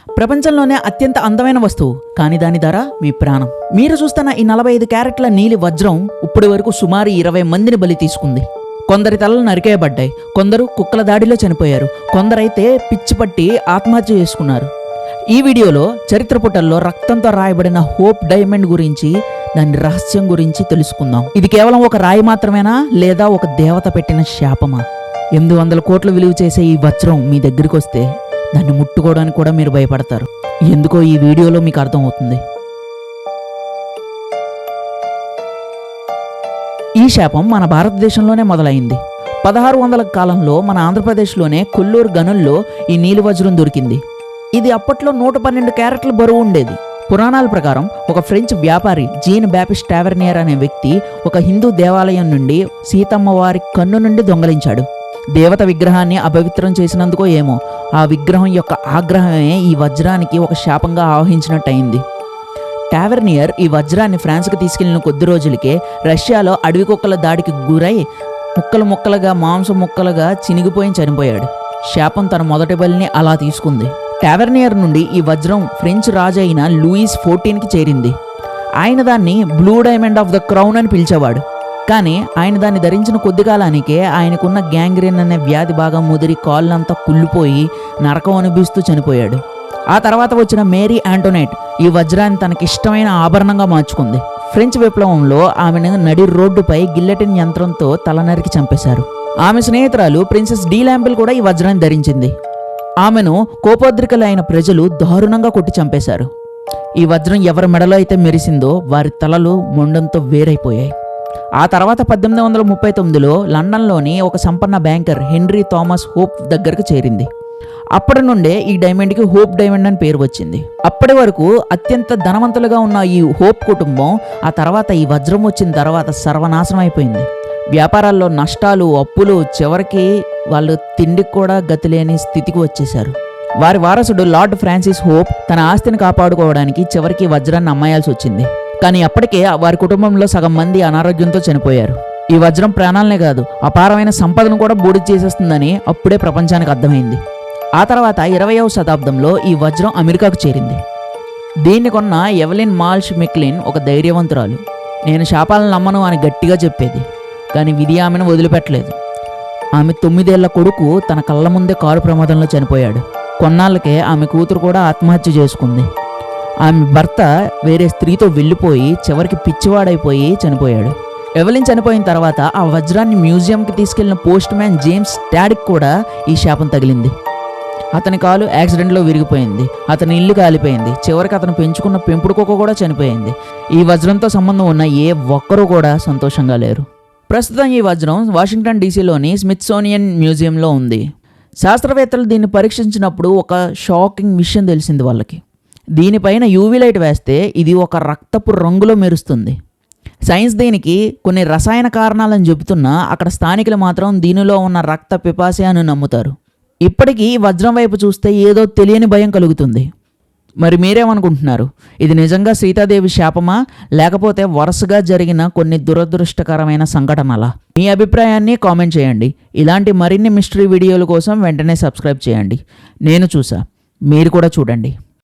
ప్రపంచంలోనే అత్యంత అందమైన వస్తువు, కానీ దాని ధర మీ ప్రాణం. మీరు చూస్తున్న ఈ 45 క్యారెట్ల నీలి వజ్రం ఇప్పటి వరకు సుమారు 20 మందిని బలి తీసుకుంది. కొందరి తలలు నరికేయబడ్డాయి, కొందరు కుక్కల దాడిలో చనిపోయారు, కొందరైతే పిచ్చి పట్టి ఆత్మహత్య చేసుకున్నారు. ఈ వీడియోలో చరిత్ర పుటల్లో రక్తంతో రాయబడిన హోప్ డైమండ్ గురించి, దాని రహస్యం గురించి తెలుసుకుందాం. ఇది కేవలం ఒక రాయి మాత్రమేనా, లేదా ఒక దేవత పెట్టిన శాపమా? 800 కోట్లు విలువ చేసే ఈ వజ్రం మీ దగ్గరికి వస్తే దాన్ని ముట్టుకోవడానికి కూడా మీరు భయపడతారు. ఎందుకో ఈ వీడియోలో మీకు అర్థమవుతుంది. ఈ శాపం మన భారతదేశంలోనే మొదలైంది. 1600 కాలంలో మన ఆంధ్రప్రదేశ్లోనే కొల్లూరు గనుల్లో ఈ నీలి వజ్రం దొరికింది. ఇది అప్పట్లో 112 క్యారెట్ల బరువు ఉండేది. పురాణాల ప్రకారం ఒక ఫ్రెంచ్ వ్యాపారి జీన్ బ్యాపిస్ట్ టావర్నియర్ అనే వ్యక్తి ఒక హిందూ దేవాలయం నుండి సీతమ్మ వారి కన్ను నుండి దొంగలించాడు. దేవత విగ్రహాన్ని అపవిత్రం చేసినందుకో ఏమో ఆ విగ్రహం యొక్క ఆగ్రహమే ఈ వజ్రానికి ఒక శాపంగా ఆవహించినట్టయింది. టావర్నియర్ ఈ వజ్రాన్ని ఫ్రాన్స్కి తీసుకెళ్లిన కొద్ది రోజులకే రష్యాలో అడవి కుక్కల దాడికి గురై ముక్కలు ముక్కలుగా మాంసం ముక్కలుగా చినిగిపోయి చనిపోయాడు. శాపం తన మొదటి బలిని అలా తీసుకుంది. టావర్నియర్ నుండి ఈ వజ్రం ఫ్రెంచ్ రాజు అయిన లూయిస్ 14కి చేరింది. ఆయన దాన్ని blue diamond of the crown అని పిలిచేవాడు. కానీ ఆయన దాన్ని ధరించిన కొద్ది కాలానికే ఆయనకున్న గ్యాంగ్రీన్ అనే వ్యాధి బాగా ముదిరి కాళ్ళంతా కుళ్ళిపోయి నరకం అనుభవిస్తూ చనిపోయాడు. ఆ తర్వాత వచ్చిన మేరీ ఆంటోనెట్ ఈ వజ్రాన్ని తనకిష్టమైన ఆభరణంగా మార్చుకుంది. ఫ్రెంచ్ విప్లవంలో ఆమెను నడి రోడ్డుపై గిల్లెటిన్ యంత్రంతో తలనరికి చంపేశారు. ఆమె స్నేహితురాలు ప్రిన్సెస్ డి ల్యాంపిల్ కూడా ఈ వజ్రాన్ని ధరించింది. ఆమెను కోపోద్రికలైన ప్రజలు దారుణంగా కొట్టి చంపేశారు. ఈ వజ్రం ఎవరి మెడలో అయితే మెరిసిందో వారి తలలు మొండంతో వేరైపోయాయి. ఆ తర్వాత 1839లో లండన్లోని ఒక సంపన్న బ్యాంకర్ హెన్రీ థామస్ హోప్ దగ్గరకు చేరింది. అప్పటి నుండే ఈ డైమండ్కి హోప్ డైమండ్ అని పేరు వచ్చింది. అప్పటి వరకు అత్యంత ధనవంతులుగా ఉన్న ఈ హోప్ కుటుంబం ఆ తర్వాత ఈ వజ్రం వచ్చిన తర్వాత సర్వనాశనం అయిపోయింది. వ్యాపారాల్లో నష్టాలు, అప్పులు, చివరికి వాళ్ళు తిండికి కూడా గతి లేని స్థితికి వచ్చేశారు. వారి వారసుడు లార్డ్ ఫ్రాన్సిస్ హోప్ తన ఆస్తిని కాపాడుకోవడానికి చివరికి వజ్రాన్ని అమ్మాయాల్సి వచ్చింది. కానీ అప్పటికే వారి కుటుంబంలో సగం మంది అనారోగ్యంతో చనిపోయారు. ఈ వజ్రం ప్రాణాలనే కాదు, అపారమైన సంపదను కూడా బూడిద చేసేస్తుందని అప్పుడే ప్రపంచానికి అర్థమైంది. ఆ తర్వాత 20వ శతాబ్దంలో ఈ వజ్రం అమెరికాకు చేరింది. దీన్ని కొన్న ఎవలిన్ మాల్ష్ మెక్లిన్ ఒక ధైర్యవంతురాలు. నేను శాపాలను నమ్మను అని గట్టిగా చెప్పేది. కానీ విధి ఆమెను వదిలిపెట్టలేదు. ఆమె 9 ఏళ్ల కొడుకు తన కళ్ళ ముందే కారు ప్రమాదంలో చనిపోయాడు. కొన్నాళ్ళకే ఆమె కూతురు కూడా ఆత్మహత్య చేసుకుంది. ఆమె భర్త వేరే స్త్రీతో వెళ్ళిపోయి చివరికి పిచ్చివాడైపోయి చనిపోయాడు. ఎవలిన్ చనిపోయిన తర్వాత ఆ వజ్రాన్ని మ్యూజియంకి తీసుకెళ్లిన పోస్ట్ మ్యాన్ జేమ్స్ డాడ్కి కూడా ఈ శాపం తగిలింది. అతని కాలు యాక్సిడెంట్లో విరిగిపోయింది, అతని ఇల్లు కాలిపోయింది, చివరికి అతను పెంచుకున్న పెంపుడు కుక్క కూడా చనిపోయింది. ఈ వజ్రంతో సంబంధం ఉన్న ఏ ఒక్కరూ కూడా సంతోషంగా లేరు. ప్రస్తుతం ఈ వజ్రం వాషింగ్టన్ డీసీలోని స్మిత్సోనియన్ మ్యూజియంలో ఉంది. శాస్త్రవేత్తలు దీన్ని పరీక్షించినప్పుడు ఒక షాకింగ్ విషయం తెలిసింది వాళ్ళకి. దీనిపైన యూవీ లైట్ వేస్తే ఇది ఒక రక్తపు రంగులో మెరుస్తుంది. సైన్స్ దీనికి కొన్ని రసాయన కారణాలను చెబుతున్నా అక్కడ స్థానికులు మాత్రం దీనిలో ఉన్న రక్త పిపాసి అని నమ్ముతారు. ఇప్పటికీ వజ్రం వైపు చూస్తే ఏదో తెలియని భయం కలుగుతుంది. మరి మీరేమనుకుంటున్నారు? ఇది నిజంగా సీతాదేవి శాపమా, లేకపోతే వరుసగా జరిగిన కొన్ని దురదృష్టకరమైన సంఘటనలా? మీ అభిప్రాయాన్ని కామెంట్ చేయండి. ఇలాంటి మరిన్ని మిస్టరీ వీడియోల కోసం వెంటనే సబ్స్క్రైబ్ చేయండి. నేను చూసా, మీరు కూడా చూడండి.